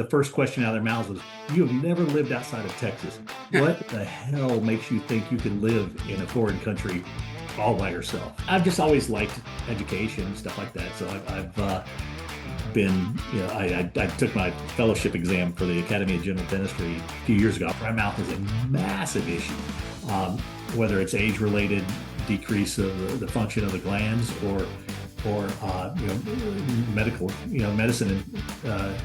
The first question out of their mouths was, "You have never lived outside of Texas. What the hell makes you think you can live in a foreign country all by yourself?" I've just always liked education, stuff like that. So I've been, I took my fellowship exam for the Academy of General Dentistry a few years ago. My mouth is a massive issue, um, whether it's age-related decrease of the function of the glands or medical, medicine and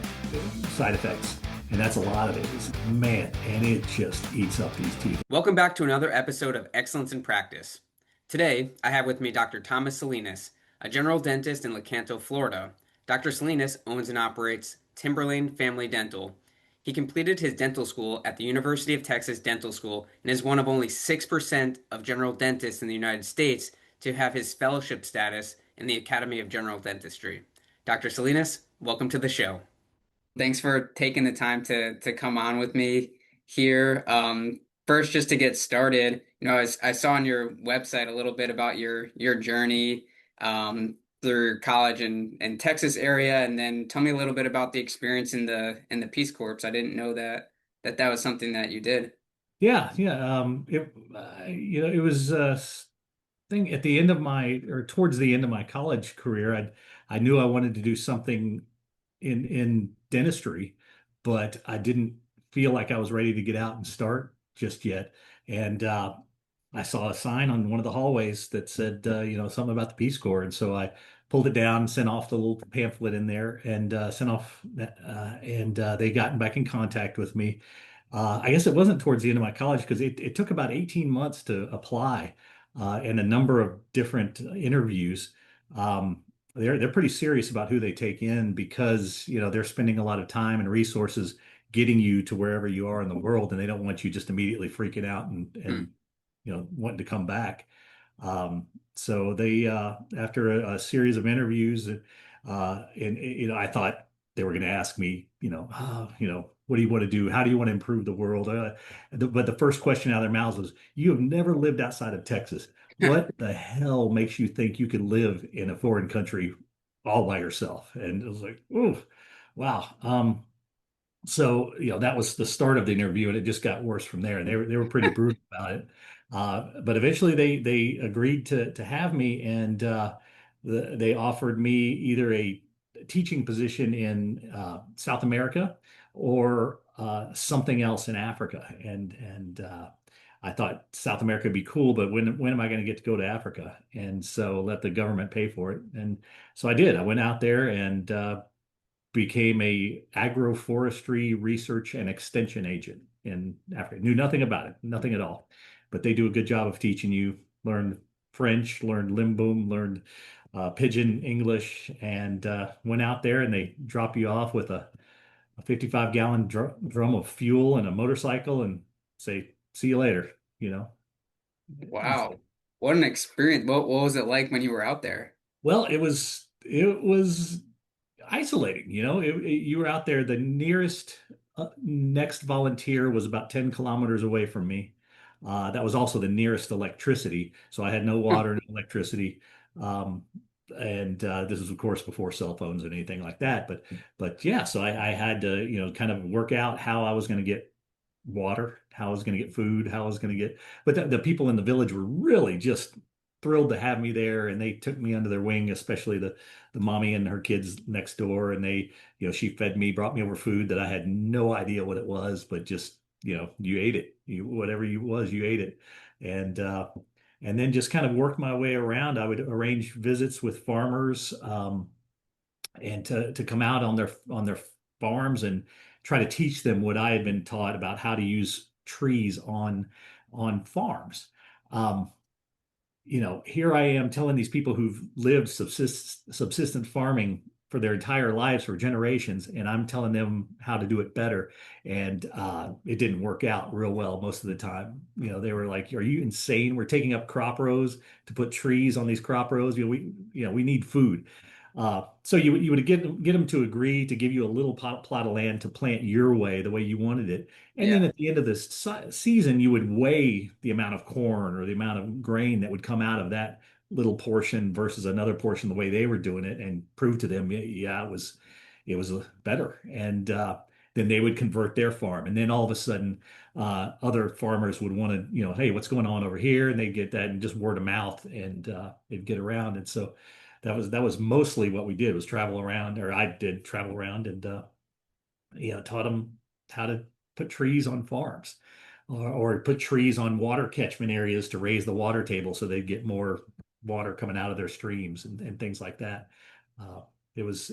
side effects. And that's a lot of it. Man, and it just eats up these teeth. Welcome back to another episode of Excellence in Practice. Today, I have with me Dr. Thomas Salinas, a general dentist in Lecanto, Florida. Dr. Salinas owns and operates Timberlane Family Dental. He completed his dental school at the University of Texas Dental School and is one of only 6% of general dentists in the United States to have his fellowship status in the Academy of General Dentistry. Dr. Salinas, welcome to the show. Thanks for taking the time to come on with me here. First, just to get started, I saw on your website a little bit about your journey through college in Texas area, and then tell me a little bit about the experience in the Peace Corps. I didn't know that was something that you did. Yeah, yeah. It was a thing at the end of my, or towards the end of my college career. I knew I wanted to do something in dentistry, but I didn't feel like I was ready to get out and start just yet. And I saw a sign on one of the hallways that said, something about the Peace Corps. And so I pulled it down, sent off the little pamphlet in there, and sent off, and they got back in contact with me. I guess it wasn't towards the end of my college because it took about 18 months to apply and a number of different interviews. Um, they're pretty serious about who they take in because they're spending a lot of time and resources getting you to wherever you are in the world, and they don't want you just immediately freaking out and wanting to come back. So they after a series of interviews, and I thought they were going to ask me, what do you want to do? How do you want to improve the world? But the first question out of their mouths was, "You have never lived outside of Texas. What the hell makes you think you can live in a foreign country all by yourself?" And it was like, "Oh, wow." So that was the start of the interview, and it just got worse from there. And they were pretty brutal about it. But eventually they agreed to have me, and they offered me either a teaching position in South America or something else in Africa. And I thought South America would be cool, but when am I going to get to go to Africa? And so let the government pay for it. And so I did. I went out there and became a agroforestry research and extension agent in Africa. Knew nothing about it, nothing at all. But they do a good job of teaching you. Learned French, learned Limboom, learned Pidgin English, and went out there and they drop you off with a 55-gallon drum of fuel and a motorcycle and say, "See you later," you know. And so, Wow, what an experience! What was it like when you were out there? well, it was isolating. You were out there. The nearest next volunteer was about 10 kilometers away from me. That was also the nearest electricity. So I had no water, no electricity. Um, and this is, of course, before cell phones and anything like that. But yeah, so I had to, kind of work out how I was going to get water, how I was going to get food, how I was going to get. But the people in the village were really just thrilled to have me there, and they took me under their wing, especially the mommy and her kids next door. And they, she fed me, brought me over food that I had no idea what it was, but just you ate it, whatever you was, you ate it, and and then just kind of work my way around. I would arrange visits with farmers, and to come out on their farms and try to teach them what I had been taught about how to use trees on farms. Um, Here I am telling these people who've lived subsistent farming for their entire lives for generations, and I'm telling them how to do it better. And it didn't work out real well most of the time. They were like, "Are you insane? We're taking up crop rows to put trees on these crop rows. We need food." So you would get them to agree to give you a little plot of land to plant your way, the way you wanted it. And then Yeah. at the end of this season, you would weigh the amount of corn or the amount of grain that would come out of that little portion versus another portion the way they were doing it, and prove to them, yeah, it was better. And then they would convert their farm. And then all of a sudden, other farmers would want to, hey, what's going on over here? And they get that and just word of mouth, and it'd get around. And so that was mostly what we did, was travel around, or I did travel around, and taught them how to put trees on farms, or put trees on water catchment areas to raise the water table so they'd get more water coming out of their streams, and things like that. Uh, it was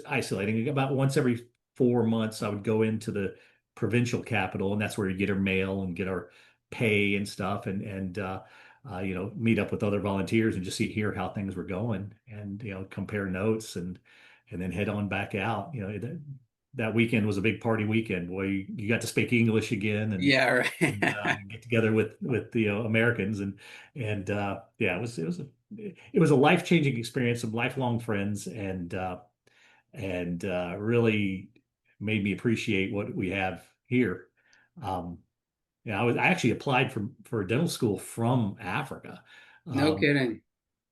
isolating. About once every 4 months, I would go into the provincial capital, and that's where you get our mail and get our pay and stuff, and meet up with other volunteers and just hear how things were going, and compare notes, and then head on back out. That weekend was a big party weekend. Boy, you got to speak English again, and Yeah, and right. get together with the Americans, and yeah, it was a life-changing experience, some lifelong friends, and really made me appreciate what we have here. Um, I actually applied for dental school from Africa. No Um, kidding.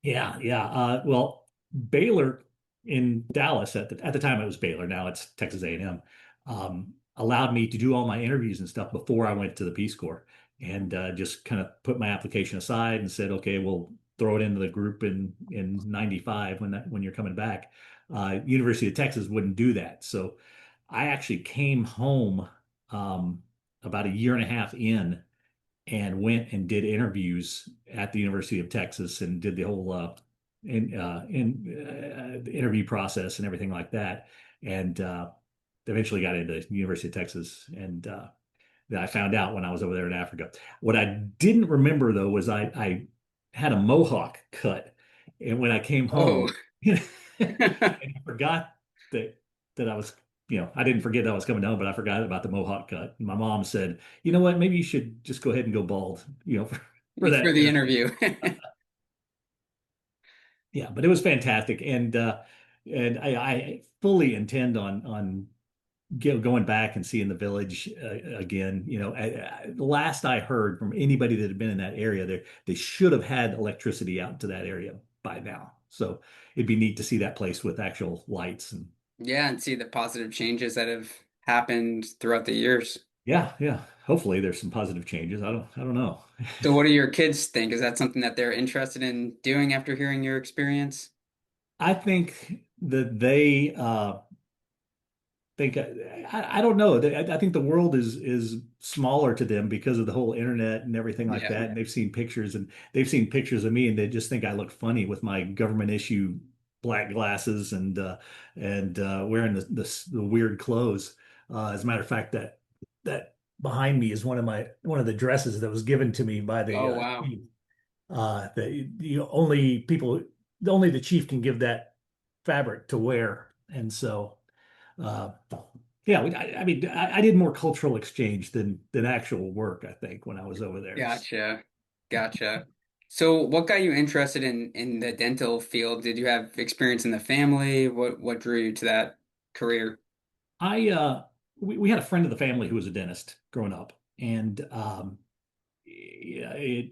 yeah, yeah. Well, Baylor in Dallas, at the time it was Baylor. Now it's Texas A&M. Allowed me to do all my interviews and stuff before I went to the Peace Corps, and just kind of put my application aside and said, okay, we'll throw it into the group in '95 when you're coming back. University of Texas wouldn't do that, so I actually came home um, about a year and a half in, and went and did interviews at the University of Texas, and did the whole the interview process and everything like that, and eventually got into the University of Texas, and that I found out when I was over there in Africa. What I didn't remember though was I had a mohawk cut, and when I came Oh. home, and I forgot that I was, I didn't forget that I was coming home, but I forgot about the mohawk cut. And my mom said, "You know what? Maybe you should just go ahead and go bald, for For that the interview." interview. Yeah, but it was fantastic, and I fully intend on going back and seeing the village again. The last I heard from anybody that had been in that area, they should have had electricity out to that area by now. So it'd be neat to see that place with actual lights. And Yeah, and see the positive changes that have happened throughout the years. yeah, yeah. Hopefully there's some positive changes. I don't know. So what do your kids think? Is that something that they're interested in doing after hearing your experience? I think that they think I don't know. I think the world is smaller to them because of the whole internet and everything like Yeah. that. And they've seen pictures of me, and they just think I look funny with my government issue black glasses, and wearing the weird clothes. As a matter of fact, that behind me is one of the dresses that was given to me by the Oh, wow. chief. Only the chief can give that fabric to wear, and so. Uh, yeah, I mean, I did more cultural exchange than actual work, I think, when I was over there. Gotcha. Gotcha. So what got you interested in the dental field? Did you have experience in the family? What drew you to that career? I we had a friend of the family who was a dentist growing up, and yeah,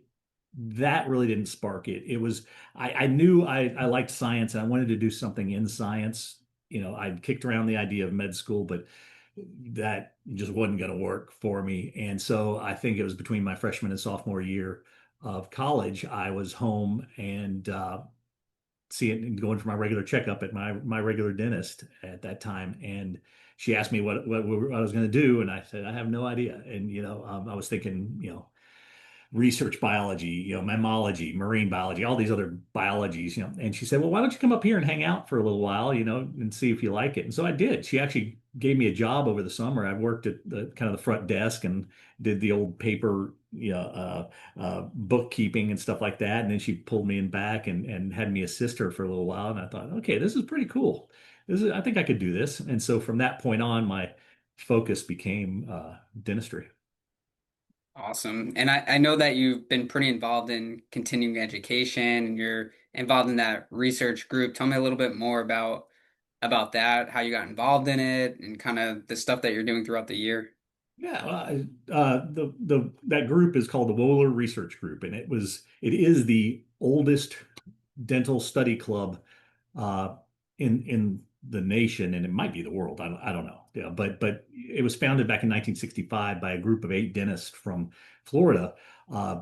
that really didn't spark it. It was I knew I liked science, and I wanted to do something in science. I'd kicked around the idea of med school, but that just wasn't going to work for me. And so I think it was between my freshman and sophomore year of college, I was home and seeing going for my regular checkup at my regular dentist at that time, and she asked me what I was going to do, and I said I have no idea. And I was thinking, research biology, mammalogy, marine biology, all these other biologies. And she said, well, why don't you come up here and hang out for a little while, and see if you like it. And so I did. She actually gave me a job over the summer. I worked at the kind of the front desk and did the old paper, bookkeeping and stuff like that. And then she pulled me in back and had me assist her for a little while. And I thought, okay, this is pretty cool. I think I could do this. And so from that point on, my focus became dentistry. Awesome. And I know that you've been pretty involved in continuing education and you're involved in that research group. Tell me a little bit more about that, how you got involved in it, and kind of the stuff that you're doing throughout the year. Yeah, the that group is called the Wohler Research Group, and it is the oldest dental study club uh, in the nation, and it might be the world. I don't know. Yeah, but it was founded back in 1965 by a group of 8 dentists from Florida.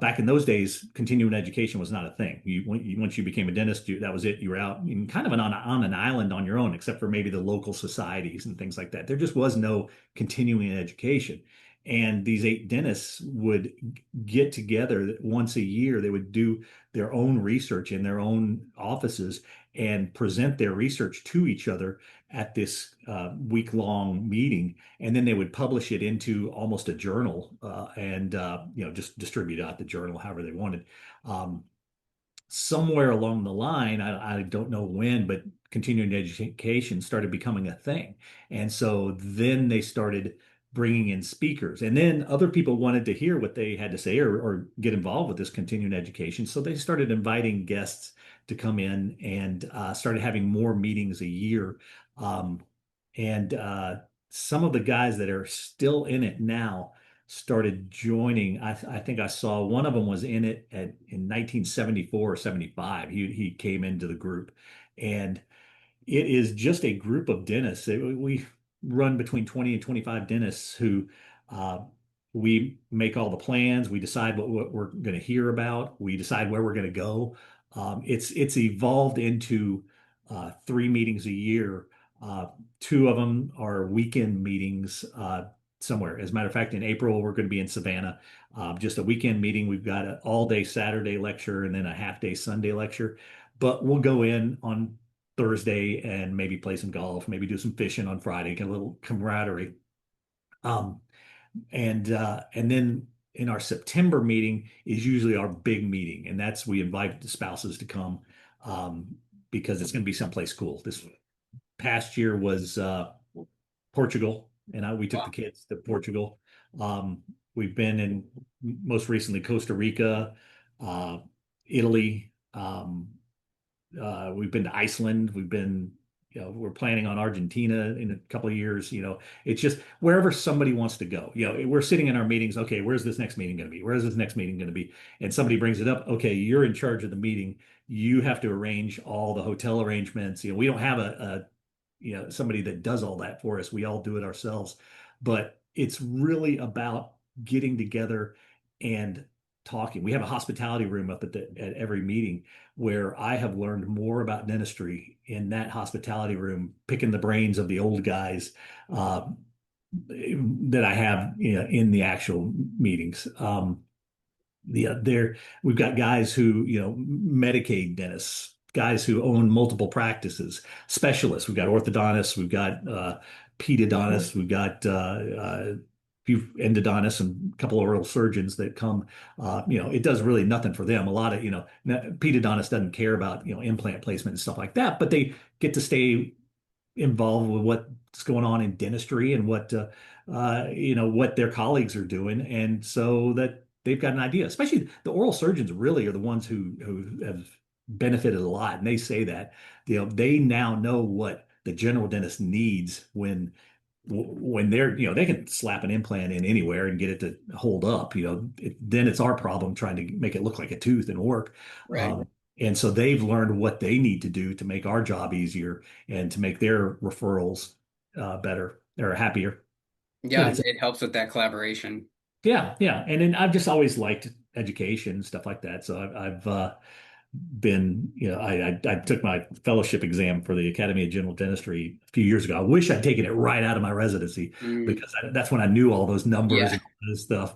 Back in those days, continuing education was not a thing. Once you became a dentist, that was it. You were out and kind of on an island on your own, except for maybe the local societies and things like that. There just was no continuing education. And these 8 dentists would get together once a year. They would do their own research in their own offices and present their research to each other at this week-long meeting, and then they would publish it into almost a journal and just distribute out the journal however they wanted. Um, Somewhere along the line, I don't know when, but continuing education started becoming a thing. And so then they started bringing in speakers. And then other people wanted to hear what they had to say or get involved with this continuing education. So they started inviting guests to come in and started having more meetings a year. Um, and some of the guys that are still in it now started joining. I think I saw one of them was in it in 1974 or 75. He came into the group, and it is just a group of dentists. We run between 20 and 25 dentists who uh, we make all the plans. We decide what we're going to hear about. We decide where we're going to go. It's evolved into 3 meetings a year. Uh, 2 of them are weekend meetings somewhere. As a matter of fact, in April, we're going to be in Savannah. Just a weekend meeting. We've got an all-day Saturday lecture and then a half-day Sunday lecture. But we'll go in on Thursday and maybe play some golf, maybe do some fishing on Friday, get a little camaraderie. Um, and then in our September meeting is usually our big meeting, and that's we invite the spouses to come um, because it's going to be someplace cool. This past year was Portugal, and we took the Wow. kids to Portugal. We've been in most recently Costa Rica, uh, Italy. We've been to Iceland. We're planning on Argentina in a couple of years. It's just wherever somebody wants to go. We're sitting in our meetings. Okay, where's this next meeting going to be? Where's this next meeting going to be? And somebody brings it up. Okay, you're in charge of the meeting. You have to arrange all the hotel arrangements. We don't have somebody that does all that for us. We all do it ourselves. But it's really about getting together and talking. We have a hospitality room up at every meeting where I have learned more about dentistry in that hospitality room, picking the brains of the old guys uh, that I have in the actual meetings. There we've got guys who Medicaid dentists, guys who own multiple practices, specialists. We've got orthodontists, we've got pedodontists, we've got a few endodontists and a couple of oral surgeons that come. It does really nothing for them. A lot of pedodontist doesn't care about implant placement and stuff like that, but they get to stay involved with what's going on in dentistry and what their colleagues are doing, and so that they've got an idea. Especially the oral surgeons really are the ones who have benefited a lot, and they say that they now know what the general dentist needs when they're they can slap an implant in anywhere and get it to hold up. Then it's our problem trying to make it look like a tooth and work. Right. um, and so they've learned what they need to do to make our job easier and to make their referrals better or happier. But Yeah, it's it helps with that collaboration. yeah, yeah. And then I've just always liked education and stuff like that. So I've been, I took my fellowship exam for the Academy of General Dentistry a few years ago. I wish I'd taken it right out of my residency Mm, because that's when I knew all those numbers yeah. and all this stuff.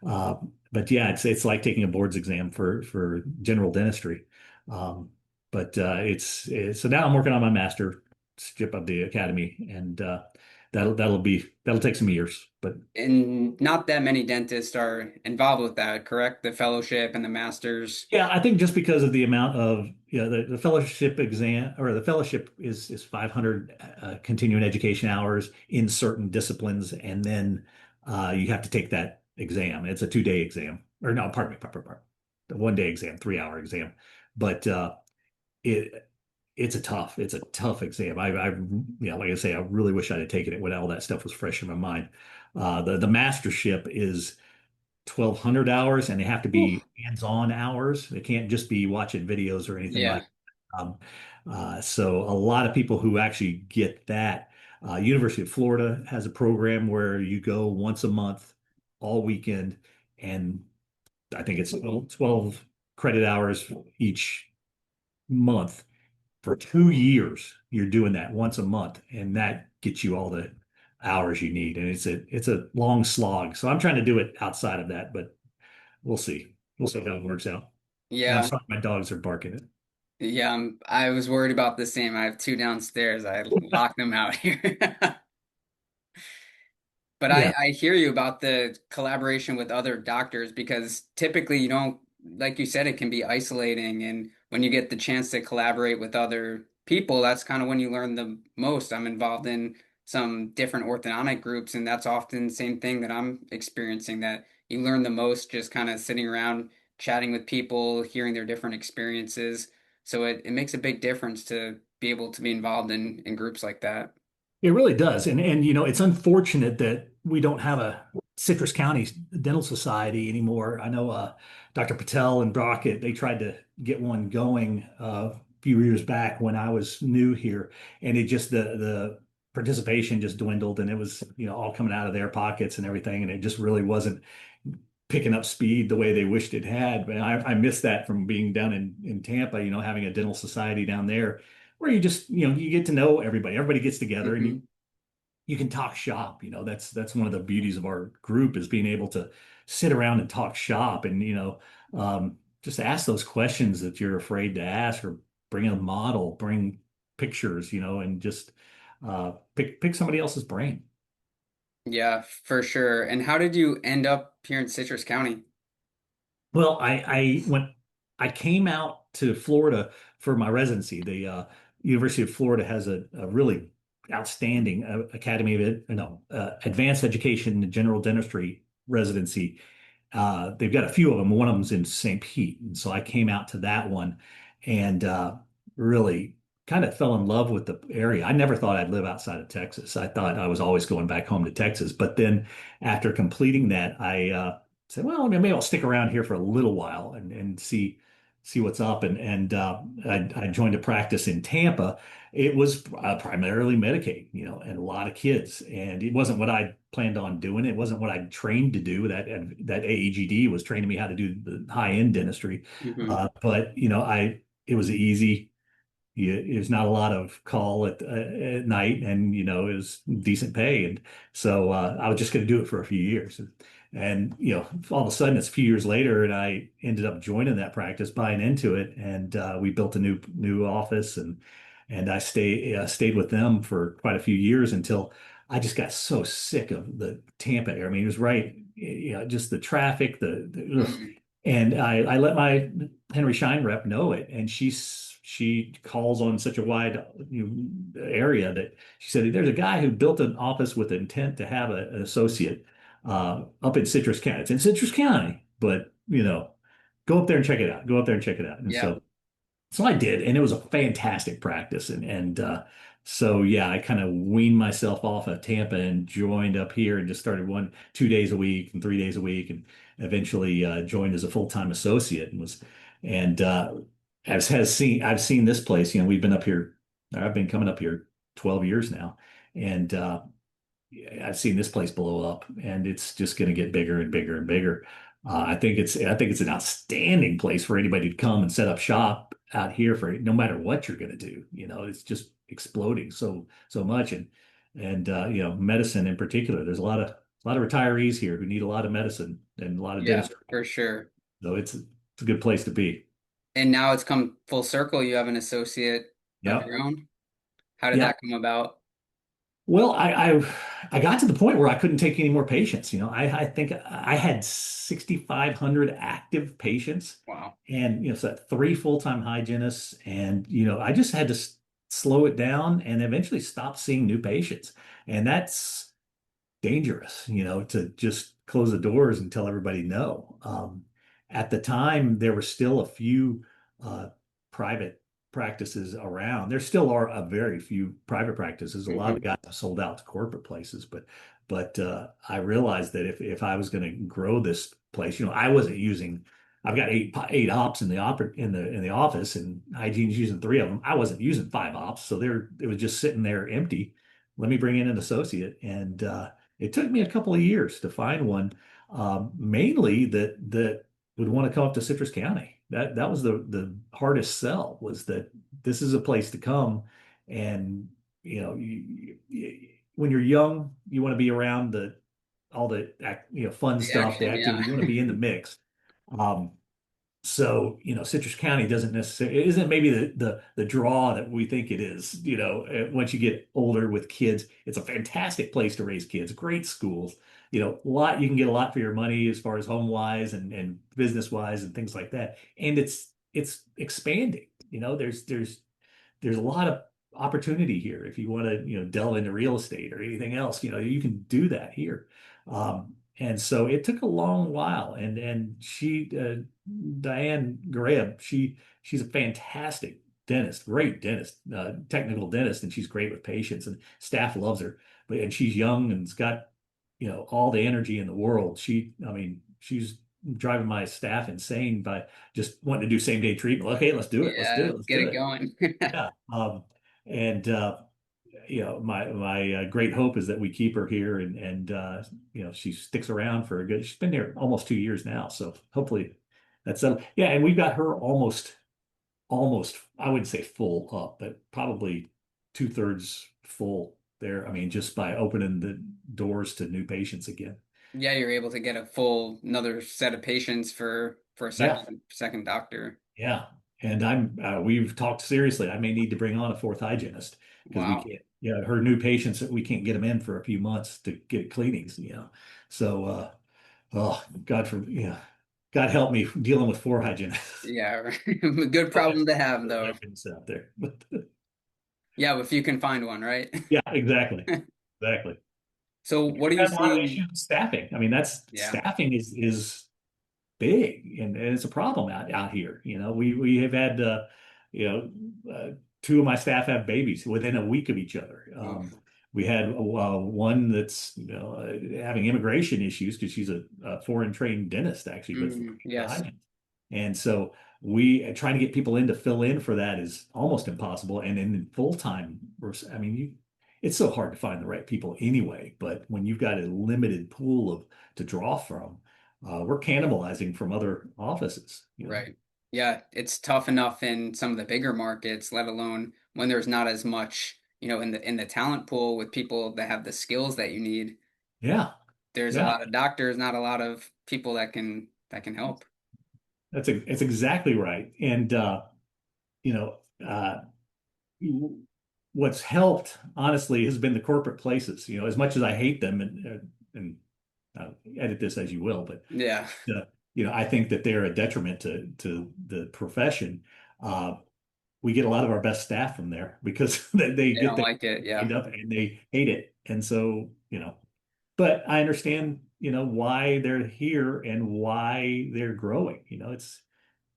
Uh, but yeah, it's like taking a boards exam for general dentistry. Um, so now I'm working on my mastership of the Academy, and that'll take some years, but And not that many dentists are involved with that, correct? The fellowship and the masters. yeah, I think just because of the amount of the fellowship exam or the fellowship is 500 continuing education hours in certain disciplines, and then you have to take that exam. It's a 2-day exam, or no, pardon me, the 1-day exam, 3-hour exam, but it it's a tough exam. Like I say, I really wish I'd have taken it when all that stuff was fresh in my mind. The mastership is 1,200 hours, and they have to Oof. be hands-on hours. They can't just be watching videos or anything Yeah. like that. So a lot of people who actually get that. University of Florida has a program where you go once a month, all weekend, and I think it's 12 credit hours each month for 2 years. You're doing that once a month, and that gets you all the hours you need. And it's a long slog. So I'm trying to do it outside of that, but we'll see. We'll see how it works out. And I'm Yeah, sorry my dogs are barking it. yeah. I was worried about the same. I have two downstairs. I locked them out here. But Yeah. I hear you about the collaboration with other doctors because typically you don't, like you said, it can be isolating. And when you get the chance to collaborate with other people, that's kind of when you learn the most. I'm involved in some different orthodontic groups, and that's often the same thing that I'm experiencing, that you learn the most just kind of sitting around chatting with people, hearing their different experiences. So it makes a big difference to be able to be involved in groups like that. It really does. And it's unfortunate that we don't have a Citrus County Dental Society anymore. I know Dr. Patel and Brockett, they tried to get one going a few years back when I was new here, and it just the participation just dwindled, and it was all coming out of their pockets and everything, and it just really wasn't picking up speed the way they wished it had. But I miss that from being down in Tampa, having a dental society down there where you just, you get to know everybody. Everybody gets together and you Hmm. you can talk shop. That's one of the beauties of our group is being able to sit around and talk shop and, just ask those questions that you're afraid to ask or bring a model, bring pictures, and just pick somebody else's brain. Yeah, for sure. And how did you end up here in Citrus County? Well, I came out to Florida for my residency. The University of Florida has a really outstanding Academy of no Advanced Education in General Dentistry residency. They've got a few of them. One of them's in St. Pete, and so I came out to that one and really kind of fell in love with the area. I never thought I'd live outside of Texas. I thought I was always going back home to Texas. But then after completing that, I said, well, maybe I'll stick around here for a little while and see what's up. And I joined a practice in Tampa. It was primarily Medicaid, and a lot of kids. And it wasn't what I planned on doing. It wasn't what I trained to do. That AEGD was training me how to do the high-end dentistry. Hmm. But it was easy. There's not a lot of call at night, and it was decent pay, and so I was just going to do it for a few years, and all of a sudden it's a few years later, and I ended up joining that practice, buying into it, and we built a new office, and I stayed with them for quite a few years until I just got so sick of the Tampa area. I mean, it was right, just the traffic, ugh. Hmm. And I let my Henry Schein rep know it, and she calls on such a wide area that she said there's a guy who built an office with intent to have an associate up in Citrus County. It's in Citrus County, but go up there and check it out. Go up there and check it out. And Yeah. so I did, and it was a fantastic practice. And so yeah, I kind of weaned myself off of Tampa and joined up here and just started 2 days a week and 3 days a week, and eventually joined as a full-time associate and was and as has seen I've seen this place. We've been up here. I've been coming up here 12 years now, and I've seen this place blow up, and it's just going to get bigger and bigger and bigger. I think it's an outstanding place for anybody to come and set up shop out here for no matter what you're going to do. It's just exploding so much, and medicine in particular. There's a lot of retirees here who need a lot of medicine and a lot of Yeah, dentistry. for sure. So it's a good place to be. And now it's come full circle. You have an associate of Yep. your own. How did Yep. that come about? Well, I got to the point where I couldn't take any more patients. I think I had 6,500 active patients, Wow. and so that three full-time hygienists, and I just had to slow it down and eventually stop seeing new patients, and that's dangerous, to just close the doors and tell everybody no. At the time, there were still a few uh, private practices around. There still are a very few private practices. A lot of the Hmm. guys have sold out to corporate places, but I realized that if I was going to grow this place, I wasn't using I've got eight ops in the in the office, and hygiene's using three of them. I wasn't using five ops, so it was just sitting there empty. Let me bring in an associate, and it took me a couple of years to find one, mainly that would want to come up to Citrus County. That was the hardest sell, was that this is a place to come, and when you're young, you want to be around the all the fun The stuff, the action, yeah. activity. You want to be in the mix. Um, so, Citrus County doesn't necessarily, it isn't maybe the draw that we think it is. Once you get older with kids, it's a fantastic place to raise kids, great schools, you can get a lot for your money as far as home wise and business wise and things like that. And it's expanding. There's a lot of opportunity here. If you want to, delve into real estate or anything else, you can do that here. And so it took a long while. And Diane Greb, she's a fantastic dentist, great dentist, technical dentist, and she's great with patients, and staff loves her. And she's young and's got, all the energy in the world. I mean, she's driving my staff insane by just wanting to do same day treatment. Okay, let's do it. Let's do Yeah, it. Let's get do it it. going. Yeah. And my great hope is that we keep her here, and she sticks around for a good. She's been here almost 2 years now, so hopefully that's settled. Yeah, and we've got her almost. I wouldn't say full up, but probably two-thirds full there. I mean, just by opening the doors to new patients again. Yeah, you're able to get a full another set of patients for a Yeah, second doctor. yeah. And we've talked seriously. I may need to bring on a fourth hygienist because we Wow. can't, her new patients, we can't get them in for a few months to get cleanings. So, oh, God help me dealing with four hygienists. Yeah, good Oh, problem to have there's though. evidence out there. But Yeah, if you can find one, right? yeah, exactly. Exactly. So We've what are you had a lot of issues seeing? with staffing. I mean, that's Yeah. staffing is big, and it's a problem out here. We have had you two of my staff have babies within a week of each other. Oof. We had one that's having immigration issues because she's a foreign trained dentist actually, but the Yes. hygiene. And so we trying to get people in to fill in for that is almost impossible. And then in full time, I mean, it's so hard to find the right people anyway. But when you've got a limited pool of to draw from, we're cannibalizing from other offices. Right. Yeah, it's tough enough in some of the bigger markets, let alone when there's not as much, in the talent pool with people that have the skills that you need. Yeah, There's a yeah, lot of doctors, not a lot of people that can help. it's exactly right. And you know, uh, what's helped honestly has been the corporate places. As much as I hate them, and edit this as you will, but Yeah, I think that they're a detriment to the profession. Uh, we get a lot of our best staff from there because they they get don't there, like it. Yeah, trained up, and they hate it. And so, but I understand, why they're here and why they're growing. It's,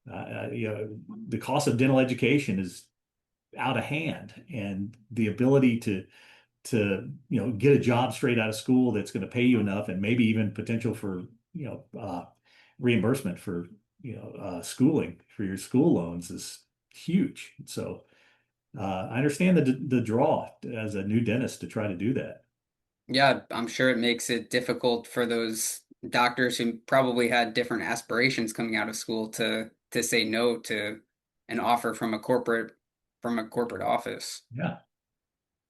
the cost of dental education is out of hand, and the ability to get a job straight out of school that's going to pay you enough, and maybe even potential for reimbursement for schooling for your school loans is huge. So I understand the draw as a new dentist to try to do that. yeah. I'm sure it makes it difficult for those doctors who probably had different aspirations coming out of school to say no to an offer from a corporate office. Yeah.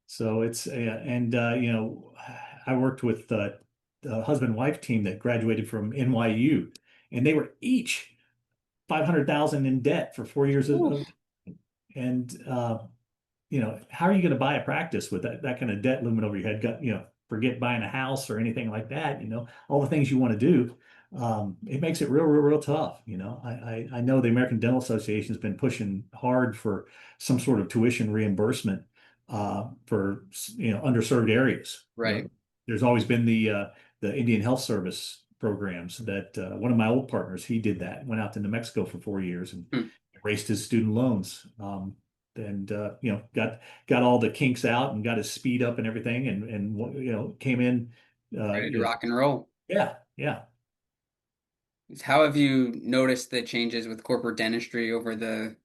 So it's and I worked with the husband wife team that graduated from NYU, and they were each 500,000 in debt for 4 years Oof. and how are you going to buy a practice with that kind of debt looming over your head? Forget buying a house or anything like that. All the things you want to do. It makes it real, real, real tough. I know the American Dental Association has been pushing hard for some sort of tuition reimbursement for underserved areas. Right. There's always been the Indian Health Service programs that one of my old partners, he did that, went out to New Mexico for 4 years and Hmm. erased his student loans. And got all the kinks out and got his speed up and everything, and came in. Ready to rock and roll. Yeah, yeah. How have you noticed the changes with corporate dentistry over the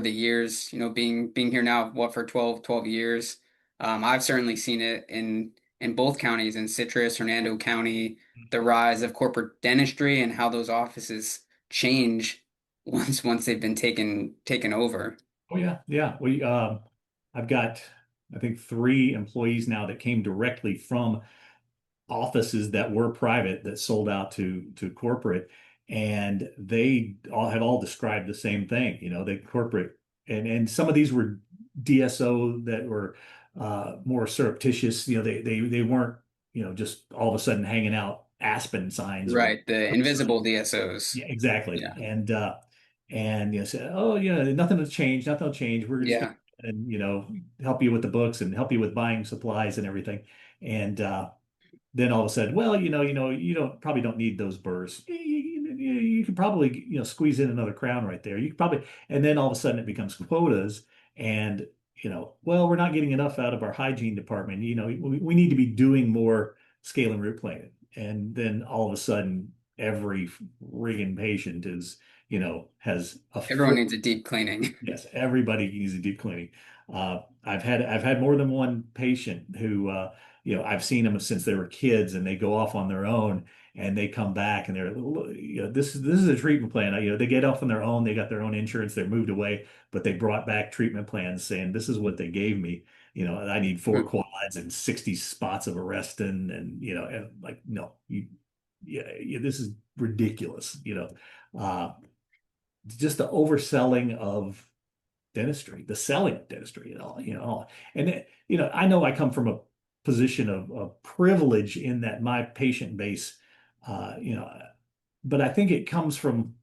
years? You know, being here now, what, for 12 years? I've certainly seen it in both counties, in Citrus, Hernando County, the rise of corporate dentistry and how those offices change once they've been taken over. Oh yeah, yeah. I've got I think three employees now that came directly from offices that were private that sold out to corporate, and they all described the same thing. You know, they corporate, and some of these were DSO that were more surreptitious. You know, they weren't just all of a sudden hanging out Aspen signs or Right, the invisible DSOs. yeah, exactly. Yeah, And say, oh yeah, nothing will change, nothing will change. We're just gonna yeah. and help you with the books and help you with buying supplies and everything. And then all of a sudden, well, you don't probably don't need those burrs. You could probably squeeze in another crown right there. You could probably, and then all of a sudden it becomes quotas, and well, we're not getting enough out of our hygiene department. We need to be doing more scale and root planing, and then all of a sudden every friggin' patient has a Everyone full. needs a deep cleaning. Yes, everybody needs a deep cleaning. I've had more than one patient who I've seen them since they were kids, and they go off on their own, and they come back and they're this is a treatment plan. They get off on their own, they got their own insurance, they're moved away, but they brought back treatment plans saying this is what they gave me. I need four quads and 60 spots of Arrestin, and like no, yeah, this is ridiculous. Just the overselling of dentistry, the selling of dentistry and all. And I know I come from a position of privilege in that my patient base, uh, you know, but I think it comes from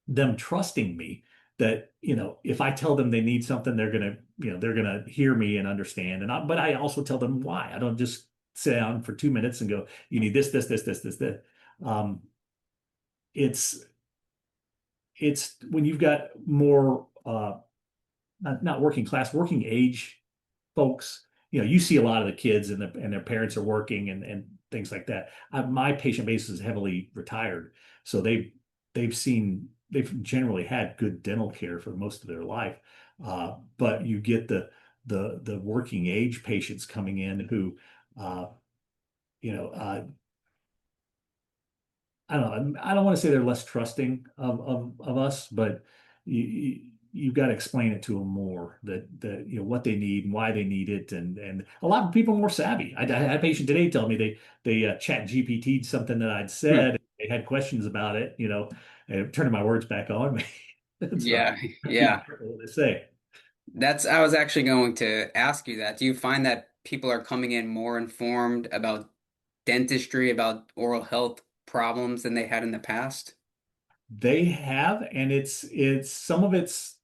them trusting me that, if I tell them they need something, they're gonna hear me and understand. But I also tell them why. I don't just sit down for 2 minutes and go, you need this, this, this, this, this, this. Um, it's it's when you've got more not working class, working age folks. You see a lot of the kids and their parents are working and things like that. My patient base is heavily retired, so they've generally had good dental care for most of their life. But you get the working age patients coming in who, uh, you know, I don't know. I don't want to say they're less trusting of us, but you've got to explain it to them more that what they need and why they need it, and a lot of people are more savvy. I had a patient today tell me they chat GPT'd something that I'd said. They had questions about it, and turning my words back on me. So Yeah, I keep yeah. careful what I say. I was actually going to ask you that. Do you find that people are coming in more informed about dentistry, about oral health problems than they had in the past? They have, and it's some of it's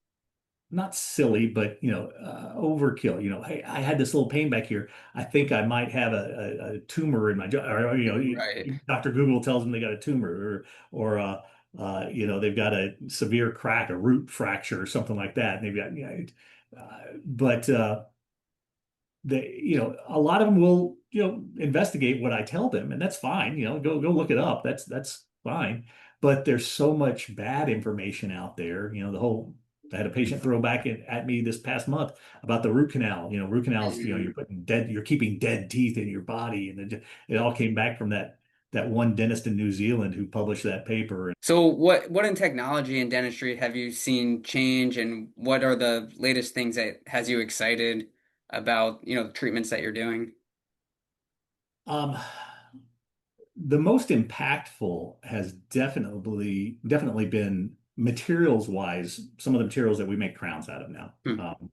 not silly, but overkill. Hey, I had this little pain back here. I think I might have a tumor in my jaw. Or, Right. Dr. Google tells them they got a tumor, or they've got a severe crack, a root fracture, or something like that. And they've got, but a lot of them will, investigate what I tell them, and that's fine. Go look it up. That's fine. But there's so much bad information out there. I had a patient throw back at me this past month about the root canal. Root canals, Mhm. you're keeping dead teeth in your body, and it all came back from that one dentist in New Zealand who published that paper. So what in technology and dentistry have you seen change, and what are the latest things that has you excited about, the treatments that you're doing? Um, the most impactful has definitely been materials wise, some of the materials that we make crowns out of now. Hmm.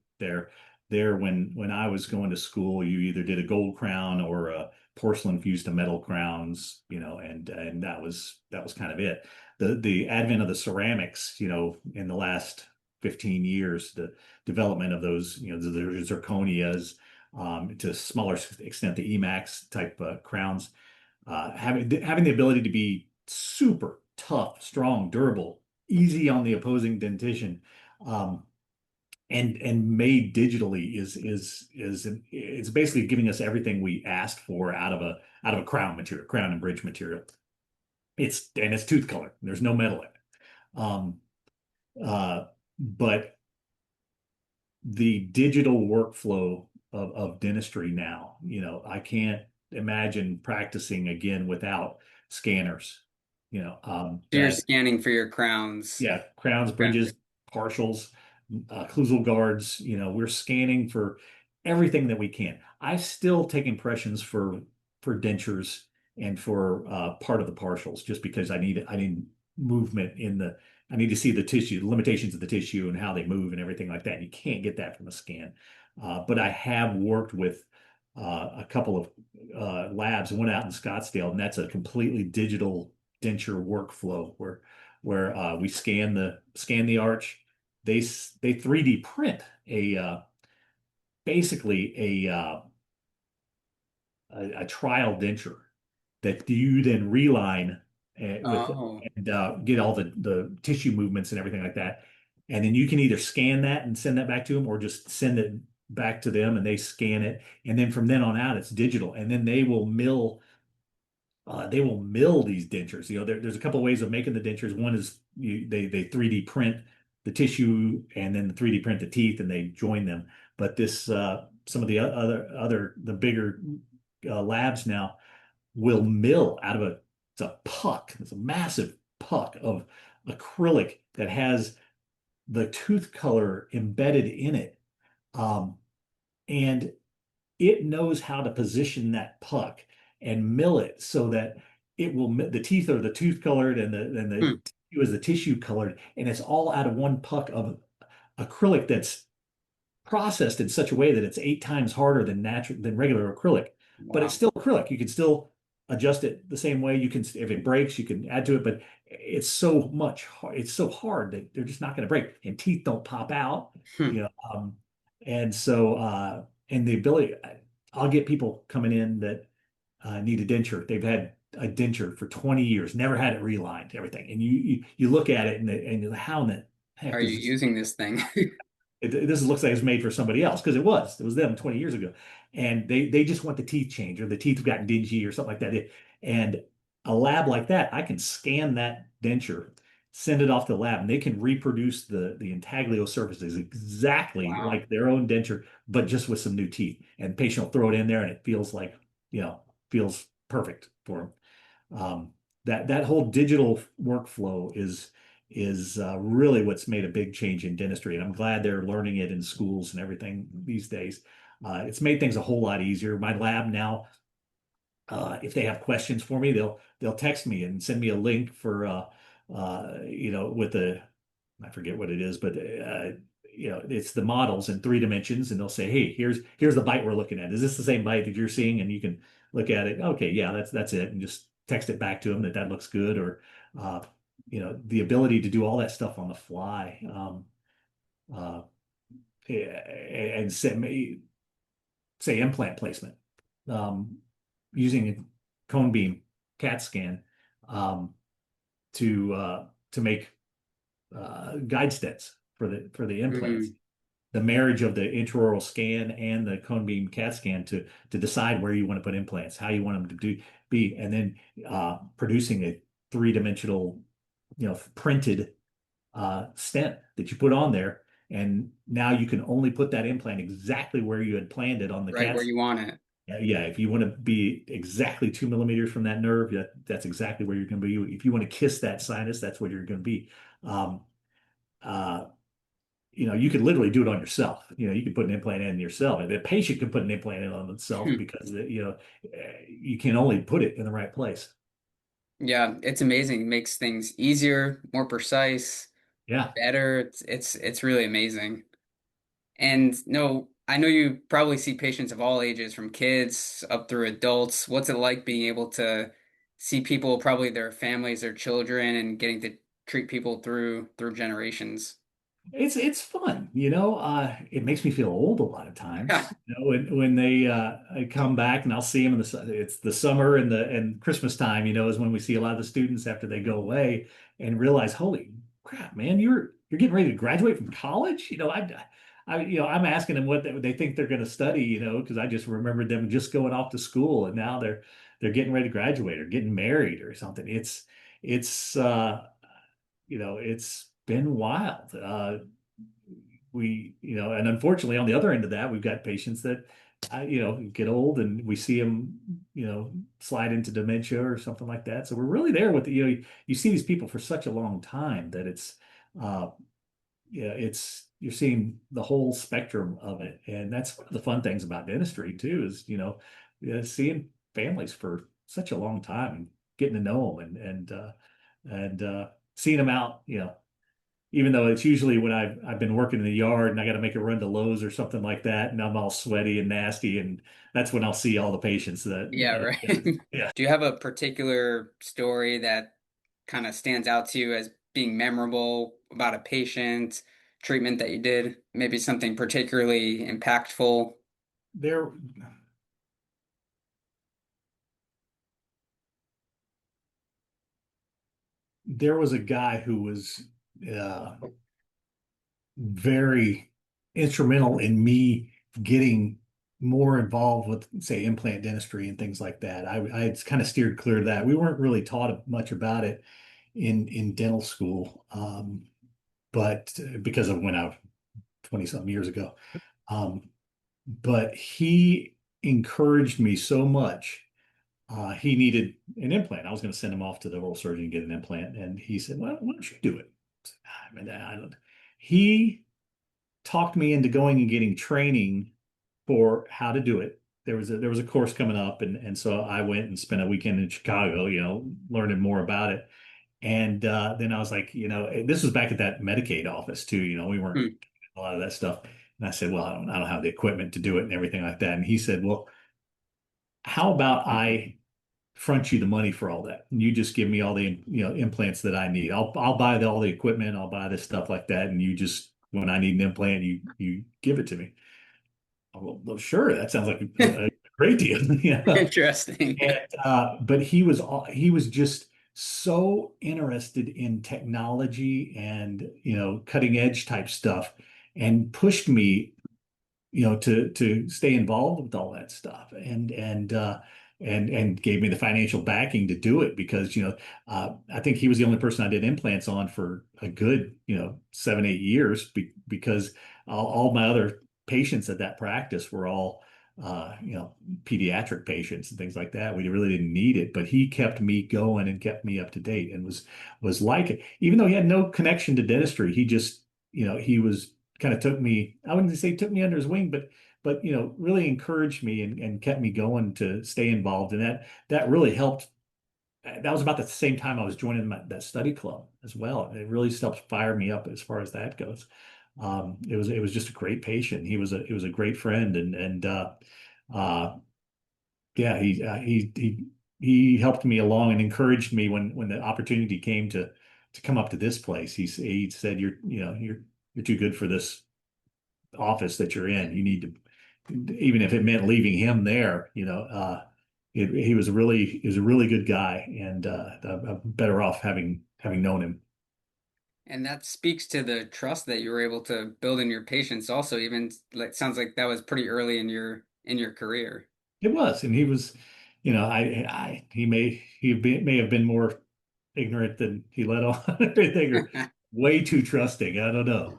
There when I was going to school, you either did a gold crown or a porcelain fused to metal crowns, and that was kind of it. The advent of the ceramics, in the last 15 years, the development of those, the zirconias, to a smaller extent, the Emax type crowns, having the ability to be super tough, strong, durable, easy on the opposing dentition, um, and made digitally is it's basically giving us everything we asked for out of a crown material, crown and bridge material. It's tooth color. There's no metal in it. Um, but the digital workflow of dentistry now, I can't imagine practicing again without scanners. So you're That scanning for your crowns. Yeah, crowns, Okay. bridges, partials, occlusal guards. We're scanning for everything that we can. I still take impressions for dentures and for part of the partials, just because I need movement in the I need to see the tissue, the limitations of the tissue and how they move and everything like that. You can't get that from a scan. But I have worked with a couple of labs, one out in Scottsdale, and that's a completely digital denture workflow where we scan the arch. They 3D print a basically a trial denture that you then reline with Oh, and get all the tissue movements and everything like that. And then you can either scan that and send that back to them, or just send it back to them and they scan it. And then from then on out, it's digital. And then they will mill these dentures. There's a couple of ways of making the dentures. One is they 3D print the tissue and then the 3D print the teeth and they join them. But this some of the the bigger labs now will mill out of it's a puck. It's a massive puck of acrylic that has the tooth color embedded in it. Um, and it knows how to position that puck and mill it so that the teeth are the tooth colored and the hmm. tissue is the tissue colored, and it's all out of one puck of acrylic that's processed in such a way that it's 8 times harder than regular acrylic, but it's Wow. still acrylic. You can still adjust it the same way. You can, if it breaks, you can add to it, but it's so hard that they're just not going to break, and teeth don't pop out, Hmm. you know. And so, and the ability, I'll get people coming in that need a denture. They've had a denture for 20 years, never had it relined, everything. And you look at it and how in the Are heck you does this using this thing? this looks like it's made for somebody else, because it was them 20 years ago, and they just want the teeth changed, or the teeth have gotten dingy or something like that. And a lab like that, I can scan that denture, send it off to the lab, and they can reproduce the intaglio surfaces exactly Wow. like their own denture, but just with some new teeth. And the patient will throw it in there, and it feels like, feels perfect for them. That whole digital workflow is really what's made a big change in dentistry, and I'm glad they're learning it in schools and everything these days. It's made things a whole lot easier. My lab now, if they have questions for me, they'll text me and send me a link for with the I forget what it is, but it's the models in 3 dimensions, and they'll say, "Hey, here's the bite we're looking at. Is this the same bite that you're seeing?" And you can look at it. Okay, yeah, that's it, and just text it back to them that looks good, or uh, the ability to do all that stuff on the fly, uh, and say implant placement, um, using a cone beam CAT scan, um, to make guide stents for the implants. Mm. The marriage of the intraoral scan and the cone beam CAT scan to decide where you want to put implants, how you want them to be, and then producing a 3 dimensional, printed stent that you put on there. And now you can only put that implant exactly where you had planned it on the Right CAT. where you want it. Yeah, if you want to be exactly 2 millimeters from that nerve, that's exactly where you're going to be. If you want to kiss that sinus, that's where you're going to be. Um, uh, you could literally do it on yourself. You could put an implant in yourself. The patient can put an implant in on themselves, Hmm. because you can only put it in the right place. Yeah, it's amazing. It makes things easier, more precise, Yeah. better. It's really amazing. And no, I know you probably see patients of all ages, from kids up through adults. What's it like being able to see people, probably their families, their children, and getting to treat people through generations? It's fun, it makes me feel old a lot of times, when they come back, and I'll see them it's the summer and Christmas time, is when we see a lot of the students after they go away and realize, holy crap, man, you're getting ready to graduate from college. I'm asking them what they think they're going to study, because I just remembered them just going off to school, and now they're getting ready to graduate or getting married or something. it's it's been wild. And unfortunately, on the other end of that, we've got patients that, get old and we see them, slide into dementia or something like that. So we're really there with you see these people for such a long time that uh, it's you're seeing the whole spectrum of it, and that's one of the fun things about dentistry too, is seeing families for such a long time and getting to know them and seeing them out, even though it's usually when I've been working in the yard and I got to make a run to Lowe's or something like that, and I'm all sweaty and nasty, and that's when I'll see all the patients Yeah, that right. yeah. Do you have a particular story that kind of stands out to you as being memorable about a patient, treatment that you did? Maybe something particularly impactful? There there was a guy who was uh, very instrumental in me getting more involved with, say, implant dentistry and things like that. I had kind of steered clear of that. We weren't really taught much about it in dental school, but because of when I was 20 something years ago. Um, but he encouraged me so much. He needed an implant. I was going to send him off to the oral surgeon and get an implant, and he said, "Well, why don't you do it?" I said, "I mean, I don't." He talked me into going and getting training for how to do it. There was a course coming up, and so I went and spent a weekend in Chicago, learning more about it. And then I was like, this was back at that Medicaid office too. We weren't Hmm. a lot of that stuff. And I said, well, I don't have the equipment to do it and everything like that. And he said, well, how about I front you the money for all that? And you just give me all the implants that I need. I'll buy all the equipment. I'll buy the stuff like that. And you just when I need an implant, you give it to me. Well, sure. That sounds like a great deal. Yeah. Interesting. But he was just so interested in technology and cutting edge type stuff, and pushed me to stay involved with all that stuff, and gave me the financial backing to do it because I think he was the only person I did implants on for a good 7 8 years because all my other patients at that practice were all pediatric patients and things like that. We really didn't need it, but he kept me going and kept me up to date and was like it, even though he had no connection to dentistry. He just he was kind of took me, I wouldn't say took me under his wing, but really encouraged me and kept me going to stay involved. And that really helped. That was about the same time I was joining that study club as well. It really helped fire me up as far as that goes. It was just a great patient. He was a great friend, and uh, yeah, he helped me along and encouraged me when the opportunity came to come up to this place. He said, you're too good for this office that you're in. You need to, even if it meant leaving him there, he was a really good guy, and I'm better off having known him. And that speaks to the trust that you were able to build in your patients also, even like sounds like that was pretty early in your career. It was, and he was, he may have been more ignorant than he let on, I think, or way too trusting. I don't know.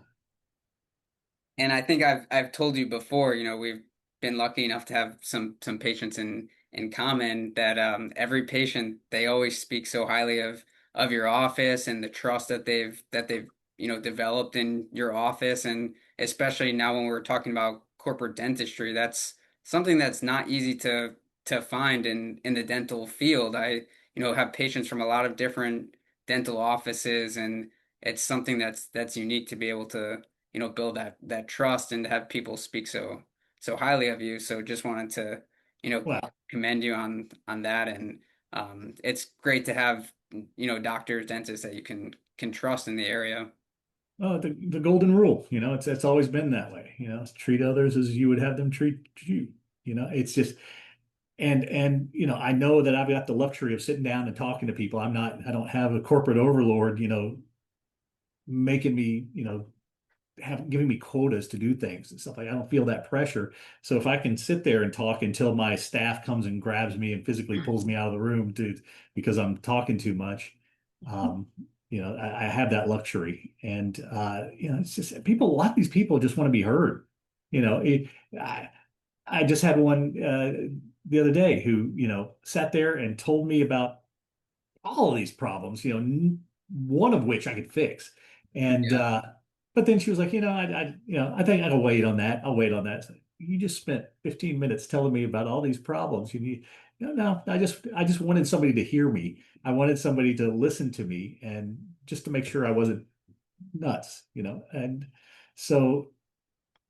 And I think I've told you before, we've been lucky enough to have some patients in common that every patient they always speak so highly of your office and the trust that they've developed in your office, and especially now when we're talking about corporate dentistry, that's something that's not easy to find in the dental field. I have patients from a lot of different dental offices, and it's something that's unique to be able to build that trust and to have people speak so highly of you. So just wanted to you know Well, commend you on that, and it's great to have doctors, dentists that you can trust in the area. the golden rule, it's always been that way. Treat others as you would have them treat you. It's just and I know that I've got the luxury of sitting down and talking to people. I don't have a corporate overlord, making me, giving me quotas to do things and stuff. Like I don't feel that pressure. So if I can sit there and talk until my staff comes and grabs me and physically pulls me out of the room because I'm talking too much, Um, I have that luxury, and it's just people. A lot of these people just want to be heard. You know, it, I, I just had one the other day who sat there and told me about all of these problems, one of which I could fix. And Yeah. but then she was like, I think I'll wait on that. I'll wait on that. It's like, you just spent 15 minutes telling me about all these problems. You need, no, I just wanted somebody to hear me. I wanted somebody to listen to me and just to make sure I wasn't nuts. And so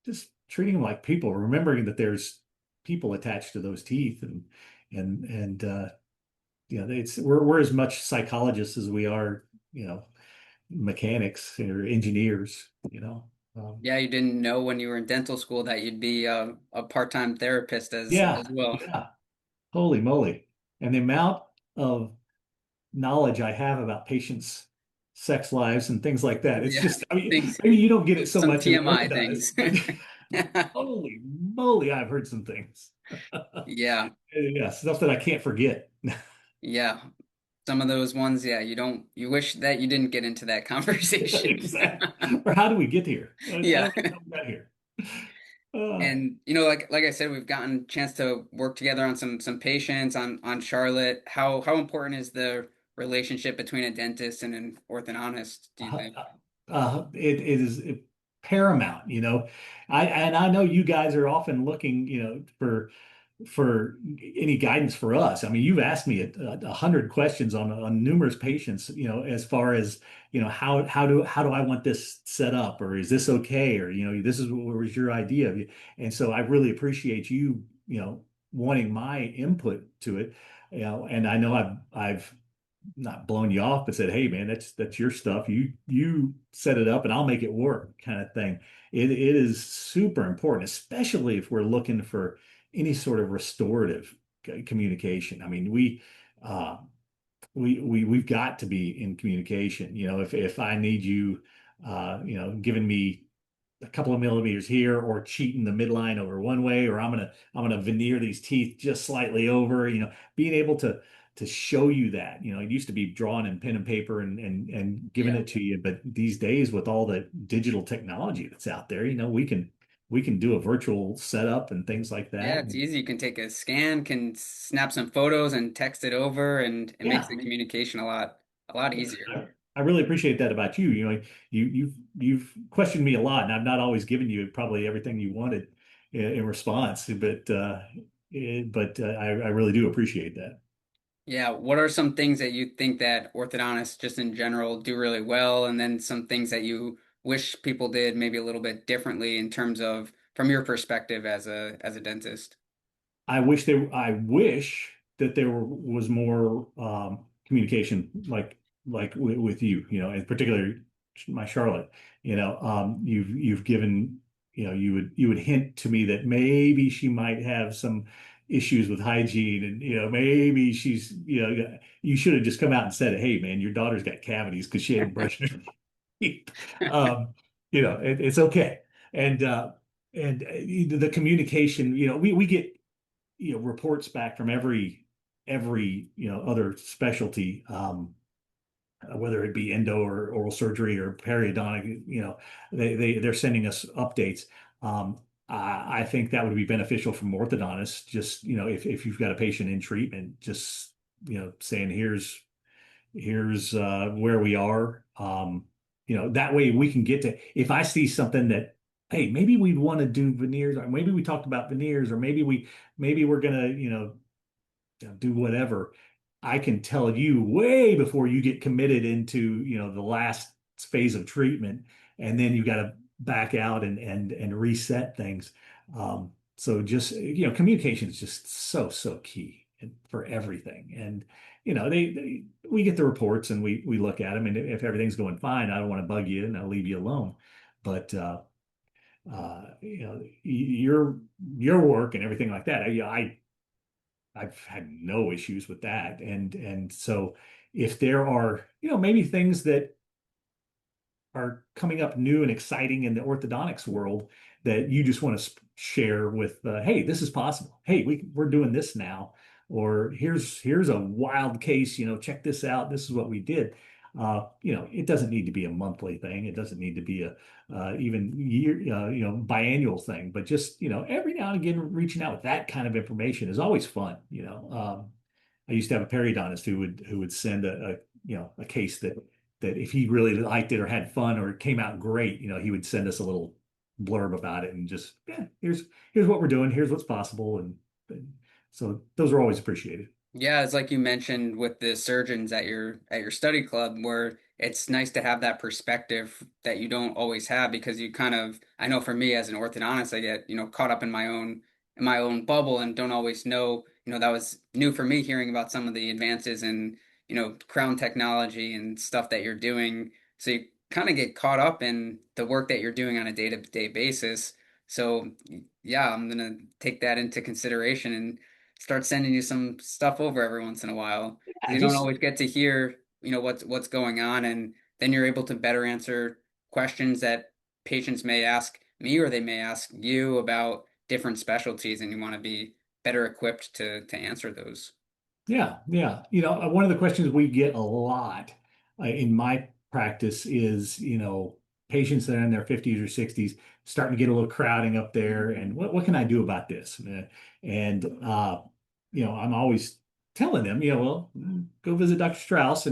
just treating them like people, remembering that there's people attached to those teeth and it's we're as much psychologists as we are, mechanics or engineers. Um, Yeah, you didn't know when you were in dental school that you'd be a part-time therapist as yeah, well. yeah, holy moly. And the amount of knowledge I have about patients' sex lives and things like that. It's Yeah, just, I mean, things, maybe you don't get it so some much in TMI orthodontics, things. but holy moly, I've heard some things. Yeah, Yeah, stuff that I can't forget. yeah. Some of those ones, yeah, you wish that you didn't get into that conversation. Exactly. Or how do we get here? I Yeah. don't know how we got here. Uh, And like I said, we've gotten a chance to work together on some patients on Charlotte. How important is the relationship between a dentist and an orthodontist, do you uh, think? it is paramount. I know you guys are often looking, for any guidance for us. I mean, you've asked me a hundred questions on numerous patients, as far as how do I want this set up, or is this okay, or this is what was your idea, and so I really appreciate you, wanting my input to it, and I know I've not blown you off, but said, "Hey, man, that's your stuff. You set it up, and I'll make it work," kind of thing. It is super important, especially if we're looking for any sort of restorative communication. I mean, uh, we've got to be in communication. If I need you, giving me a couple of millimeters here or cheating the midline over one way, or I'm gonna veneer these teeth just slightly over, being able to show you that. It used to be drawn in pen and paper and giving Yeah. it to you, but these days with all the digital technology that's out there, we can do a virtual setup and things like Yeah, that. it's And easy. You can take a scan, can snap some photos and text it over, and it makes yeah, the communication a lot yeah, easier. I really appreciate that about you. You've questioned me a lot, and I've not always given you probably everything you wanted in response, but I really do appreciate that. Yeah, what are some things that you think that orthodontists just in general do really well, and then some things that you wish people did maybe a little bit differently in terms of from your perspective as a dentist? I wish that there was more communication like with you, in particular my Charlotte. You've given, you would hint to me that maybe she might have some issues with hygiene, and maybe you should have just come out and said, "Hey, man, your daughter's got cavities because she hadn't brushed her teeth." Um, it's okay. And the communication, we get reports back from every other specialty, whether it be endo or oral surgery or periodontic. They're sending us updates. I think that would be beneficial from orthodontists, just if you've got a patient in treatment, just saying, here's where we are. That way we can get to, if I see something that, hey, maybe we'd want to do veneers, or maybe we talked about veneers, or maybe we're gonna, do whatever. I can tell you way before you get committed into, the last phase of treatment, and then you got to back out and reset things. So just, communication is just so key for everything. And we get the reports and we look at them, and if everything's going fine, I don't want to bug you and I'll leave you alone. But your work and everything like that, I've had no issues with that. And so if there are, maybe things that are coming up new and exciting in the orthodontics world that you just want to share with, hey, this is possible. Hey, we're doing this now, or here's a wild case, check this out. This is what we did. It doesn't need to be a monthly thing. It doesn't need to be a even year, biannual thing. But just every now and again, reaching out with that kind of information is always fun. I used to have a periodontist who would send a case that if he really liked it or had fun or it came out great, he would send us a little blurb about it and just, yeah, here's what we're doing, here's what's possible, and so those are always appreciated. Yeah, it's like you mentioned with the surgeons at your study club, where it's nice to have that perspective that you don't always have because you kind of, I know for me as an orthodontist, I get, caught up in my own bubble and don't always know, that was new for me hearing about some of the advances in, crown technology and stuff that you're doing. So you kind of get caught up in the work that you're doing on a day-to-day basis. So yeah, I'm gonna take that into consideration and start sending you some stuff over every once in a while because Yeah, you don't just always get to hear, what's going on, and then you're able to better answer questions that patients may ask me or they may ask you about different specialties, and you want to be better equipped to answer those. Yeah, yeah. One of the questions we get a lot in my practice is, patients that are in their 50s or 60s starting to get a little crowding up there, and what can I do about this? I'm always telling them, well, go visit Dr. Strouse,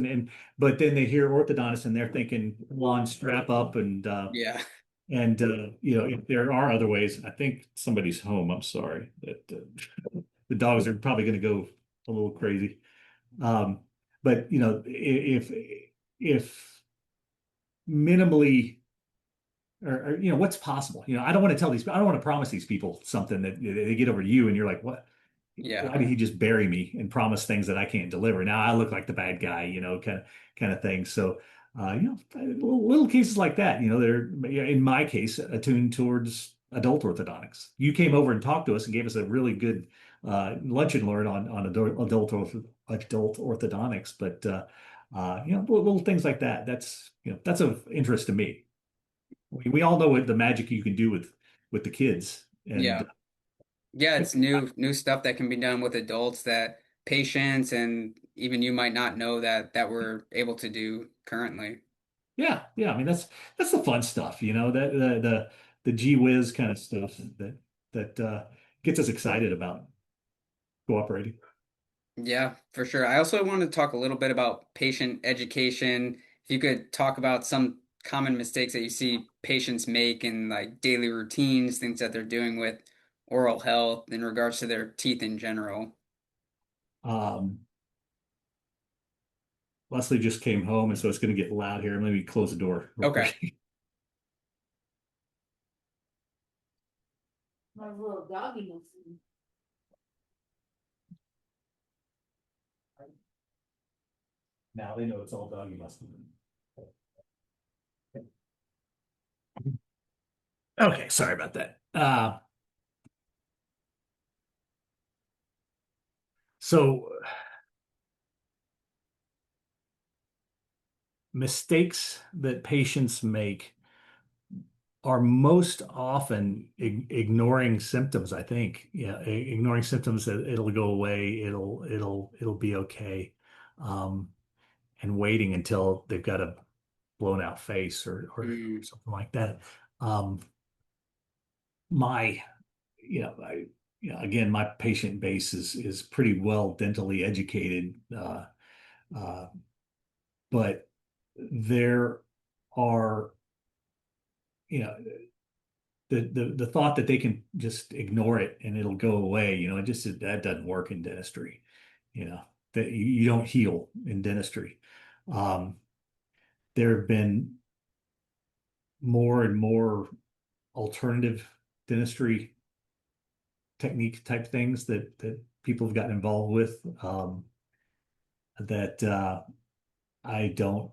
but then they hear orthodontist and they're thinking lawn strap up, Yeah. if there are other ways. I think somebody's home. I'm sorry that the dogs are probably going to go a little crazy. Um, but if minimally or what's possible, I don't want to tell these, I don't want to promise these people something that they get over to you and you're like, what? Yeah. Why did he just bury me and promise things that I can't deliver? Now I look like the bad guy, kind of thing. So, little cases like that, they're in my case attuned towards adult orthodontics. You came over and talked to us and gave us a really good lunch and learn on adult orthodontics. But little things like that. That's of interest to me. We all know what the magic you can do with the kids, and Yeah. Yeah, it's new stuff that can be done with adults that patients and even you might not know that we're able to do currently. yeah, yeah. I mean, that's the fun stuff, that the gee whiz kind of stuff that gets us excited about cooperating. Yeah, for sure. I also wanted to talk a little bit about patient education. If you could talk about some common mistakes that you see patients make in like daily routines, things that they're doing with oral health in regards to their teeth in general. Um, Leslie just came home, and so it's going to get loud here. Let me close the door real Okay. quick. My little doggy wants to. Now they know it's all doggy muscle. Okay, sorry about that. So mistakes that patients make are most often ignoring symptoms, I think. Yeah, ignoring symptoms that it'll go away, it'll be okay. Um, and waiting until they've got a blown out face or Mm, something like that. Um, my, I, again, my patient base is pretty well dentally educated, uh, but there are, you know, the thought that they can just ignore it and it'll go away, it just that doesn't work in dentistry, you know, that you don't heal in dentistry. Um, there have been more and more alternative dentistry technique type things that people have gotten involved with, that I don't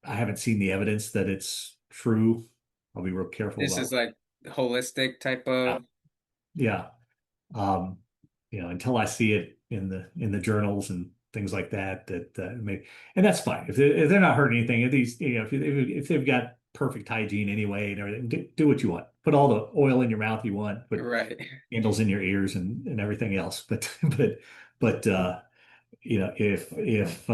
I haven't seen the evidence that it's true. I'll be real careful this is about. like holistic type Yeah, of, yeah. Um, until I see it in the journals and things like that, maybe, and that's fine if they're not hurting anything. If these, if they've got perfect hygiene anyway and everything, do what you want. Put all the oil in your mouth you want. Put right. candles in your ears and everything else. But if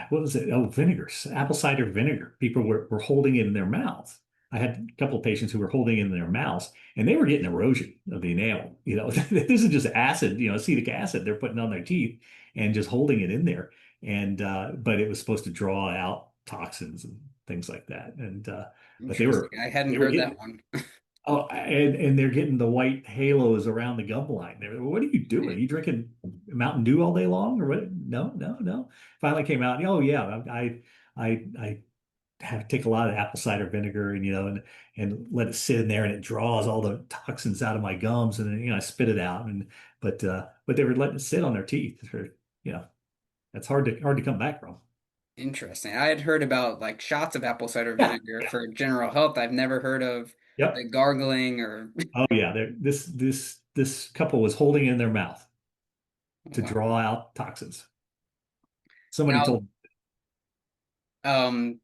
what was it? Oh, vinegar, apple cider vinegar. People were holding it in their mouths. I had a couple of patients who were holding it in their mouths and they were getting erosion of the enamel. This is just acid, acetic acid they're putting on their teeth and just holding it in there. And but it was supposed to draw out toxins and things like that. And but Interesting. I hadn't they were heard that getting one. oh, and they're getting the white halos around the gum line. What are you doing? Are Right. you drinking Mountain Dew all day long or what? No, no, no. Finally came out. Oh yeah, I have take a lot of apple cider vinegar and and let it sit in there and it draws all the toxins out of my gums and then I spit it out and but they were letting it sit on their teeth for you know that's hard to come back from. Interesting. I had heard about like shots of apple cider Yeah, vinegar yeah. for general health. I've never heard of the Yep. gargling or Oh yeah. This couple was holding in their mouth to wow. draw out toxins. Somebody Now, told um,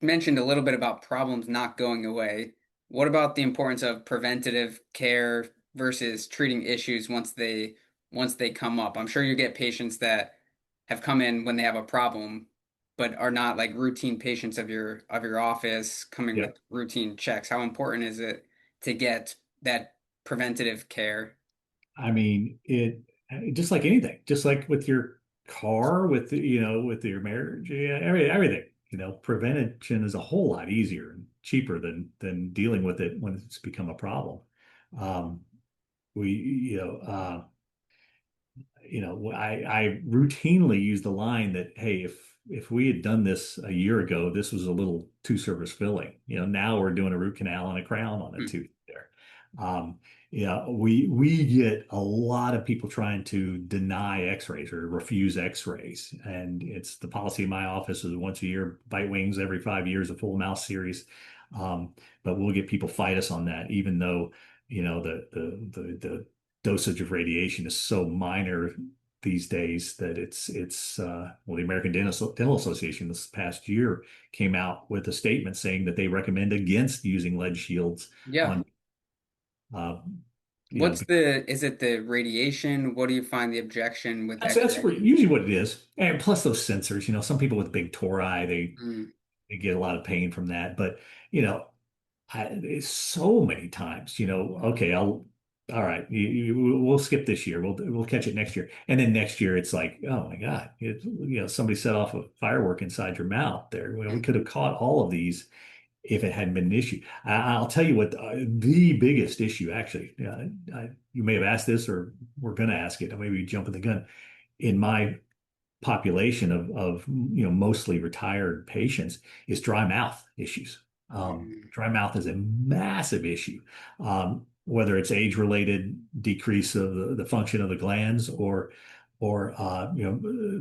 mentioned a little bit about problems not going away. What about the importance of preventative care versus treating issues once they come up? I'm sure you get patients that have come in when they have a problem, but are not like routine patients of your office coming yeah. with routine checks. How important is it to get that preventative care? I mean, it just like anything, just like with your car, with your marriage, yeah, everything. Prevention is a whole lot easier and cheaper than dealing with it when it's become a problem. Um, we, I routinely use the line that, hey, if we had done this a year ago, this was a little two-surface filling. Now we're doing a root canal and a crown on a Hmm, tooth there. Um, we get a lot of people trying to deny X-rays or refuse X-rays, and it's the policy in my office is once a year, bite wings every 5 years, a full mouth series. Um, but we'll get people fight us on that, even though the dosage of radiation is so minor these days that well, the American Dental Association this past year came out with a statement saying that they recommend against using lead shields yeah. on uh, you know What's the, is it the radiation? What do you find the objection with that's X-ray? usually what it is. And plus those sensors, some people with big tori, Mm, they get a lot of pain from that. But you know, it's so many times, okay, all right, we'll skip this year. We'll catch it next year. And then next year, it's like, oh my God, somebody set off a firework inside your mouth there. Well, we mm, could have caught all of these if it hadn't been an issue. I'll tell you what the biggest issue, actually, you may have asked this or we're going to ask it. I may be jumping the gun. In my population of mostly retired patients is dry mouth issues. mm. Dry mouth is a massive issue, whether it's age-related decrease of the function of the glands or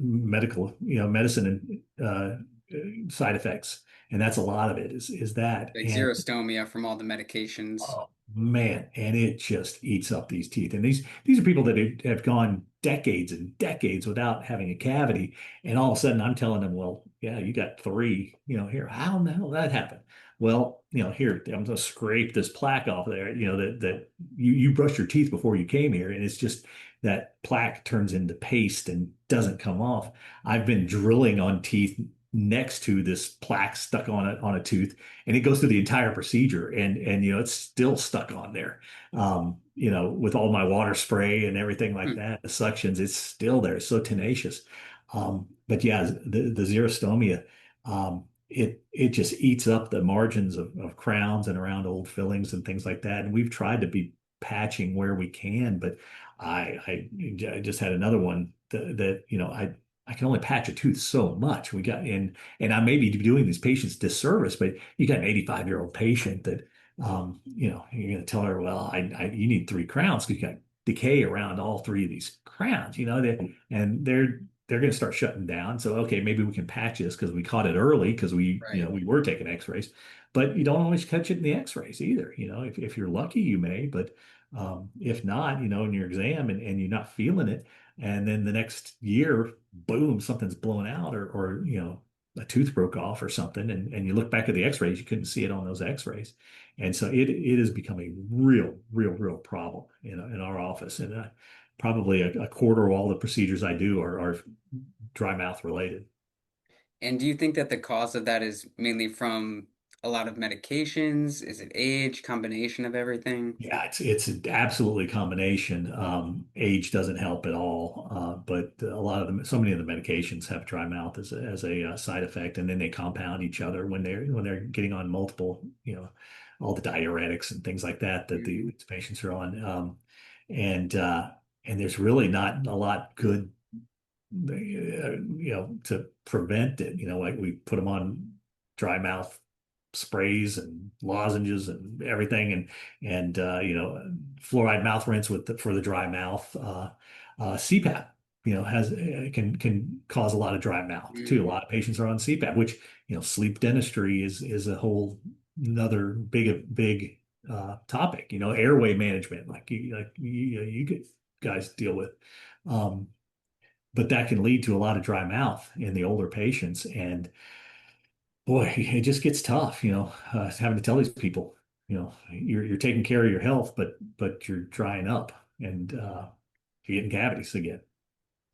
medical medicine and side effects, and that's a lot of it is that Like and xerostomia from all the medications. oh man, and it just eats up these teeth. And these are people that have gone decades and decades without having a cavity, and all of a sudden I'm telling them, well, yeah, you got three, here. How in the hell did that happen? Well, here, I'm gonna scrape this plaque off there, that you brushed your teeth before you came here, and it's just that plaque turns into paste and doesn't come off. I've been drilling on teeth next to this plaque stuck on a tooth and it goes through the entire procedure and it's still stuck on there with all my water spray and everything like Hmm, that, the suctions, it's still there, it's so tenacious. But yeah, the xerostomia, it just eats up the margins of crowns and around old fillings and things like that, and we've tried to be patching where we can, but I just had another one that I can only patch a tooth so much. We got in, and I may be doing these patients disservice, but you got an 85-year-old patient that, you're going to tell her, well, you need three crowns because you got decay around all three of these crowns, and they're going to start shutting down. So, okay, maybe we can patch this because we caught it early because right, we were taking X-rays, but you don't always catch it in the X-rays either. If you're lucky, you may, but if not, in your exam and you're not feeling it, and then the next year, boom, something's blown out or a tooth broke off or something, and you look back at the X-rays, you couldn't see it on those X-rays, and so it has become a real problem in our office, and probably a quarter of all the procedures I do are dry mouth related. And do you think that the cause of that is mainly from a lot of medications? Is it age, combination of everything? Yeah, it's an absolutely combination. Age doesn't help at all, but a lot of them, so many of the medications have dry mouth as a side effect, and then they compound each other when they're getting on multiple, all the diuretics and things like that that Mhm. these patients are on. And and there's really not a lot good to prevent it. Like we put them on dry mouth sprays and lozenges and everything, and fluoride mouth rinse for the dry mouth. CPAP, has can cause a lot of dry mouth too. A Mm, lot of patients are on CPAP, which sleep dentistry is a whole another big topic. Airway management, like you guys deal with. Um, but that can lead to a lot of dry mouth in the older patients. And boy, it just gets tough, having to tell these people, you're taking care of your health, but you're drying up and you're getting cavities again.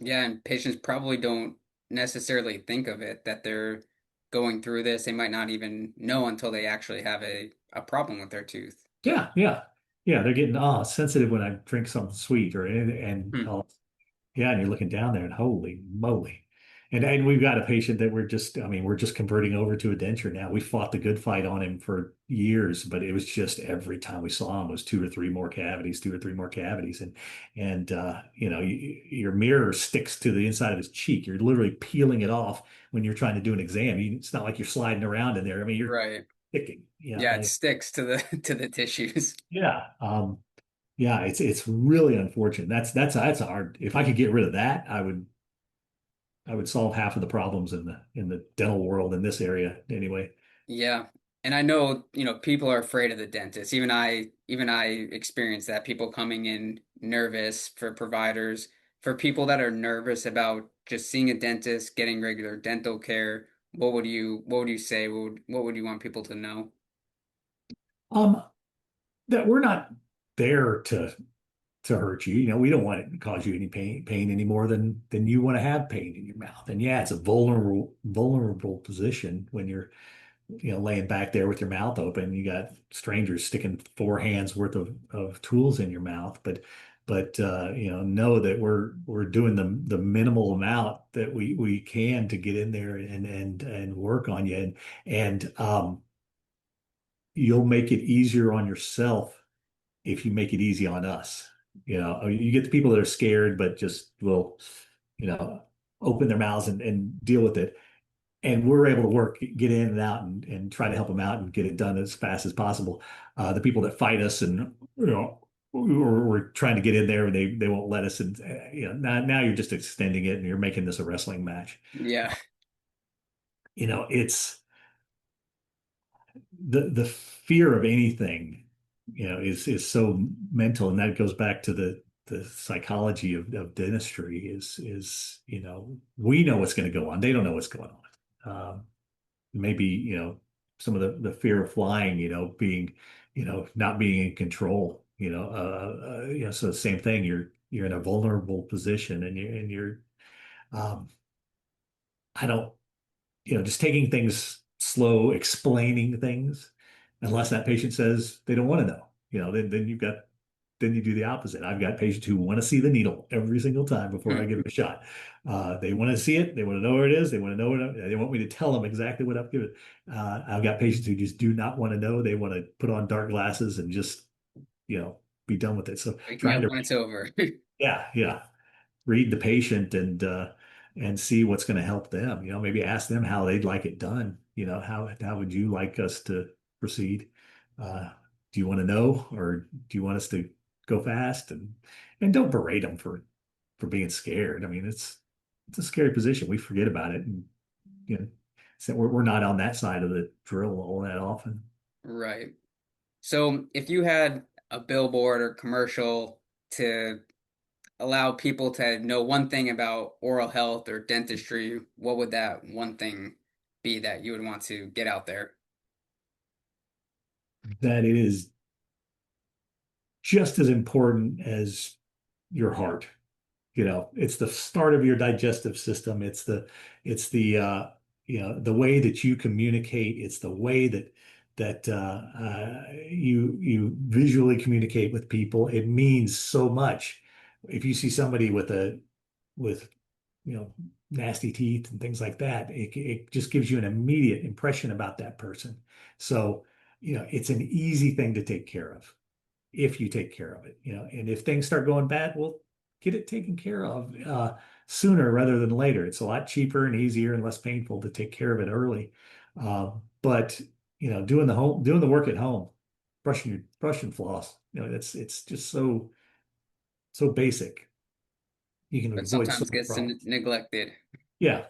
yeah, and patients probably don't necessarily think of it that they're going through this. They might not even know until they actually have a problem with their tooth. Yeah, yeah, yeah. They're getting sensitive when I drink something sweet and Hmm. yeah, and you're looking down there and holy moly. And we've got a patient that we're just converting over to a denture now. We fought the good fight on him for years, but it was just every time we saw him was two or three more cavities. And your mirror sticks to the inside of his cheek. You're literally peeling it off when you're trying to do an exam. It's not like you're sliding around in there. I mean, you're Right. sticking. Yeah, Yeah, it sticks to the to the tissues. yeah. Yeah, it's really unfortunate. That's a hard. If I could get rid of that, I would solve half of the problems in the dental world in this area anyway. Yeah. And I know, people are afraid of the dentist. Even I experience that people coming in nervous for providers, for people that are nervous about just seeing a dentist, getting regular dental care. What would you say? What would you want people to know? Um, that we're not there to hurt you. We don't want it to cause you any pain any more than you want to have pain in your mouth. And yeah, it's a vulnerable position when you're laying back there with your mouth open. You got strangers sticking four hands worth of tools in your mouth, but know that we're doing the minimal amount that we can to get in there and work on you, and you'll make it easier on yourself if you make it easy on us. You get the people that are scared but just will, you know, open their mouths and deal with it, and we're able to get in and out and try to help them out and get it done as fast as possible. The people that fight us and we're trying to get in there and they won't let us. And now you're just extending it and you're making this a wrestling match. Yeah. It's the fear of anything, is so mental, and that goes back to the psychology of dentistry. Is we know what's going to go on. They don't know what's going on. Maybe some of the fear of flying, being not being in control, so the same thing. You're in a vulnerable position, and you're um I don't just taking things slow, explaining things, unless that patient says they don't want to know, then you do the opposite. I've got patients who want to see the needle every single time before I give them a shot. They want to see it. They want to know where it is. They want to know they want me to tell them exactly what I've given. I've got patients who just do not want to know. They want to put on dark glasses and just, you know, be done with it. So Wake me trying up to, when it's over. yeah, yeah, read the patient and see what's going to help them. Maybe ask them how they'd like it done. How would you like us to proceed? Uh, do you want to know, or do you want us to go fast? And don't berate them for being scared. I mean, it's a scary position. We forget about it, and you know, so we're not on that side of the drill all that often. Right. So if you had a billboard or commercial to allow people to know one thing about oral health or dentistry, what would that one thing be that you would want to get out there? That it is just as important as your heart. It's the start of your digestive system. It's the the way that you communicate, it's the way you visually communicate with people. It means so much. If you see somebody with nasty teeth and things like that, it just gives you an immediate impression about that person. So, it's an easy thing to take care of if you take care of it, and if things start going bad, well, get it taken care of sooner rather than later. It's a lot cheaper and easier and less painful to take care of it early. But doing the work at home, brushing floss, it's just so basic. You can But avoid so sometimes many gets problems. neglected. Yeah.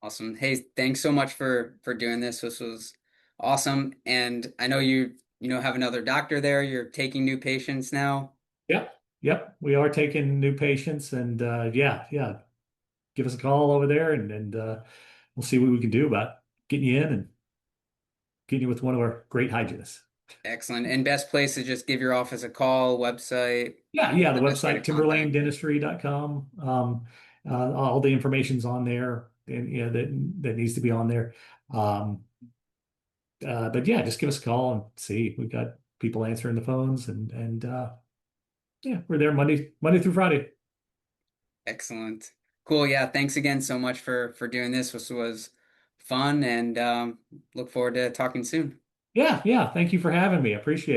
Awesome. Hey, thanks so much for doing this. This was awesome. And I know you have another doctor there. You're taking new patients now. Yep. Yep. We are taking new patients, and yeah, yeah. Give us a call over there, and we'll see what we can do about getting you in and getting you with one of our great hygienists. Excellent. And best place to just give your office a call, website, Yeah, yeah. The the best way to website, contact. timberlanedentistry.com. All the information's on there, and that needs to be on there. Um, but yeah, just give us a call and see. We've got people answering the phones, and yeah, we're there Monday through Friday. Excellent. Cool. Yeah. Thanks again so much for doing this. This was fun and look forward to talking soon. Yeah, yeah. Thank you for having me. I appreciate it.